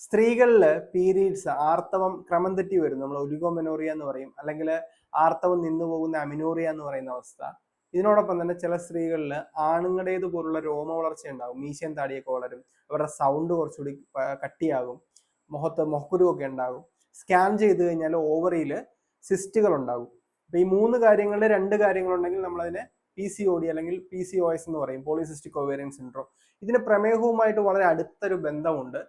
സ്ത്രീകളിൽ പീരീഡ്സ് ആർത്തവം ക്രമം തെറ്റി വരും. നമ്മൾ ഒലിഗോമെനോറിയ എന്ന് പറയും, അല്ലെങ്കിൽ ആർത്തവം നിന്നു പോകുന്ന അമിനോറിയ എന്ന് പറയുന്ന അവസ്ഥ. ഇതിനോടൊപ്പം തന്നെ ചില സ്ത്രീകളിൽ ആണുങ്ങളുടേത് പോലുള്ള രോമ വളർച്ച ഉണ്ടാകും, മീശയും താടിയൊക്കെ വളരും, അവരുടെ സൗണ്ട് കുറച്ചുകൂടി കട്ടിയാകും, മുഖക്കുരുവൊക്കെ ഉണ്ടാകും. സ്കാൻ ചെയ്ത് കഴിഞ്ഞാൽ ഓവറിയിൽ സിസ്റ്റുകൾ ഉണ്ടാകും. അപ്പൊ ഈ മൂന്ന് കാര്യങ്ങളിൽ രണ്ട് കാര്യങ്ങളുണ്ടെങ്കിൽ നമ്മളതിനെ PCOD അല്ലെങ്കിൽ PCOS എന്ന് പറയും, പോളിസിസ്റ്റിക് ഒവേറിയൻ സിൻഡ്രോം. ഇതിന് പ്രമേഹവുമായിട്ട് വളരെ അടുത്തൊരു ബന്ധമുണ്ട്.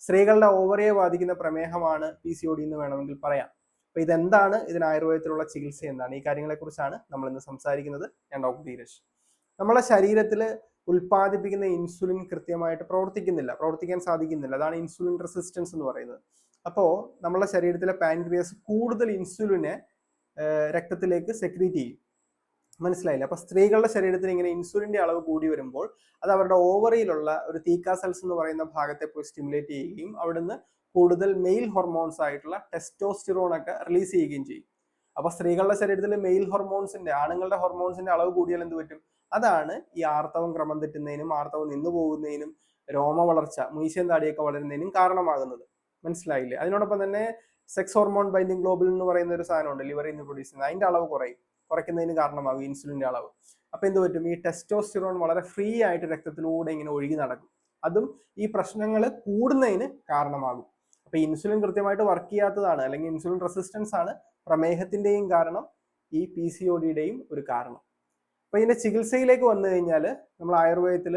സ്ത്രീകളുടെ ഓവറിയെ ബാധിക്കുന്ന പ്രമേഹമാണ് PCOD എന്ന് വേണമെങ്കിൽ പറയാം. അപ്പൊ ഇതെന്താണ്, ഇതിന് ആയുർവേദത്തിലുള്ള ചികിത്സ എന്താണ്, ഈ കാര്യങ്ങളെക്കുറിച്ചാണ് നമ്മൾ ഇന്ന് സംസാരിക്കുന്നത്. ഞാൻ ഡോക്ടർ ധീരജ്. നമ്മളെ ശരീരത്തിൽ ഉൽപ്പാദിപ്പിക്കുന്ന ഇൻസുലിൻ കൃത്യമായിട്ട് പ്രവർത്തിക്കാൻ സാധിക്കുന്നില്ല. അതാണ് ഇൻസുലിൻ റെസിസ്റ്റൻസ് എന്ന് പറയുന്നത്. അപ്പോൾ നമ്മുടെ ശരീരത്തിലെ പാൻക്രിയാസ് കൂടുതൽ ഇൻസുലിനെ രക്തത്തിലേക്ക് സെക്രീറ്റ് ചെയ്യും. മനസ്സിലായില്ല? അപ്പൊ സ്ത്രീകളുടെ ശരീരത്തിൽ ഇങ്ങനെ ഇൻസുലിന്റെ അളവ് കൂടി വരുമ്പോൾ അത് അവരുടെ ഓവറിയിലുള്ള ഒരു തീക്ക സെൽസ് എന്ന് പറയുന്ന ഭാഗത്തെ പോയി സ്റ്റിമുലേറ്റ് ചെയ്യുകയും അവിടുന്ന് കൂടുതൽ മെയിൽ ഹോർമോൺസ് ആയിട്ടുള്ള ടെസ്റ്റോസ്റ്റിറോൺ ഒക്കെ റിലീസ് ചെയ്യുകയും ചെയ്യും. അപ്പൊ സ്ത്രീകളുടെ ശരീരത്തിൽ മെയിൽ ഹോർമോൺസിന്റെ, ആണുങ്ങളുടെ ഹോർമോൺസിന്റെ അളവ് കൂടിയാൽ എന്ത് പറ്റും? അതാണ് ഈ ആർത്തവം ക്രമം തെറ്റുന്നതിനും ആർത്തവം നിന്നു പോകുന്നതിനും രോമ വളർച്ച, മീശയും താടിയൊക്കെ വളരുന്നതിനും കാരണമാകുന്നത്. മനസ്സിലായില്ലേ? അതിനോടൊപ്പം തന്നെ സെക്സ് ഹോർമോൺ ബൈൻഡിങ് ഗ്ലോബുലിൻ എന്ന് പറയുന്ന ഒരു സാധനമുണ്ട് ലിവറിൽ നിന്ന് പ്രൊഡ്യൂസ് ചെയ്യുന്നത്, അതിന്റെ അളവ് കുറയ്ക്കുന്നതിന് കാരണമാകും ഇൻസുലിന്റെ അളവ്. അപ്പൊ എന്ത് പറ്റും? ഈ ടെസ്റ്റോസ്റ്റിറോൺ വളരെ ഫ്രീ ആയിട്ട് രക്തത്തിലൂടെ ഇങ്ങനെ ഒഴുകി നടക്കും. അതും ഈ പ്രശ്നങ്ങൾ കൂടുന്നതിന് കാരണമാകും. അപ്പൊ ഇൻസുലിൻ കൃത്യമായിട്ട് വർക്ക് ചെയ്യാത്തതാണ്, അല്ലെങ്കിൽ ഇൻസുലിൻ റെസിസ്റ്റൻസ് ആണ് പ്രമേഹത്തിന്റെയും കാരണം, ഈ PCODയുടെയും ഒരു കാരണം. അപ്പൊ ഇതിന്റെ ചികിത്സയിലേക്ക് വന്നു കഴിഞ്ഞാൽ നമ്മൾ ആയുർവേദത്തിൽ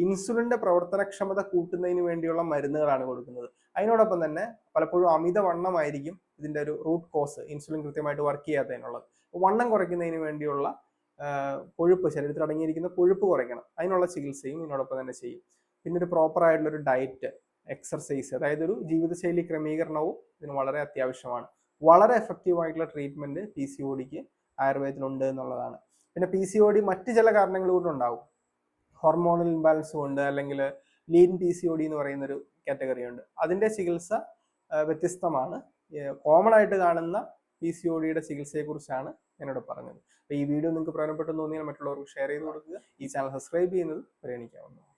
ഇൻസുലിന്റെ പ്രവർത്തനക്ഷമത കൂട്ടുന്നതിന് വേണ്ടിയുള്ള മരുന്നുകളാണ് കൊടുക്കുന്നത്. അതിനോടൊപ്പം തന്നെ പലപ്പോഴും അമിതവണ്ണമായിരിക്കും ഇതിന്റെ ഒരു റൂട്ട് കോസ്, ഇൻസുലിൻ കൃത്യമായിട്ട് വർക്ക് ചെയ്യാത്തതിനുള്ളത്. വണ്ണം കുറയ്ക്കുന്നതിന് വേണ്ടിയുള്ള കൊഴുപ്പ്, ശരീരത്തിൽ അടങ്ങിയിരിക്കുന്ന കൊഴുപ്പ് കുറയ്ക്കണം, അതിനുള്ള ചികിത്സയും ഇതിനോടൊപ്പം തന്നെ ചെയ്യും. പിന്നെ ഒരു പ്രോപ്പർ ആയിട്ടുള്ള ഒരു ഡയറ്റ്, എക്സർസൈസ്, അതായത് ഒരു ജീവിതശൈലി ക്രമീകരണവും ഇതിന് വളരെ അത്യാവശ്യമാണ്. വളരെ എഫക്റ്റീവ് ആയിട്ടുള്ള ട്രീറ്റ്മെന്റ് PCODക്ക് ആയുർവേദത്തിലുണ്ട് എന്നുള്ളതാണ്. പിന്നെ PCOD മറ്റ് ചില കാരണങ്ങൾ കൊണ്ടുണ്ടാവും. ഹോർമോണൽ ഇംബാലൻസ് കൊണ്ട്, അല്ലെങ്കിൽ ലീൻ PCOD എന്ന് പറയുന്നൊരു കാറ്റഗറി ഉണ്ട്. അതിന്റെ ചികിത്സ വ്യത്യസ്തമാണ്. കോമൺ ആയിട്ട് കാണുന്ന PCODയുടെ ചികിത്സയെക്കുറിച്ചാണ് ഞാനിവിടെ പറഞ്ഞത്. അപ്പോൾ ഈ വീഡിയോ നിങ്ങൾക്ക് പ്രയോജനപ്പെട്ടെന്ന് തോന്നിയാൽ മറ്റുള്ളവർക്ക് ഷെയർ ചെയ്ത് കൊടുക്കുക. ഈ ചാനൽ സബ്സ്ക്രൈബ് ചെയ്യുന്നത് പരിഗണിക്കാവുന്നതാണ്.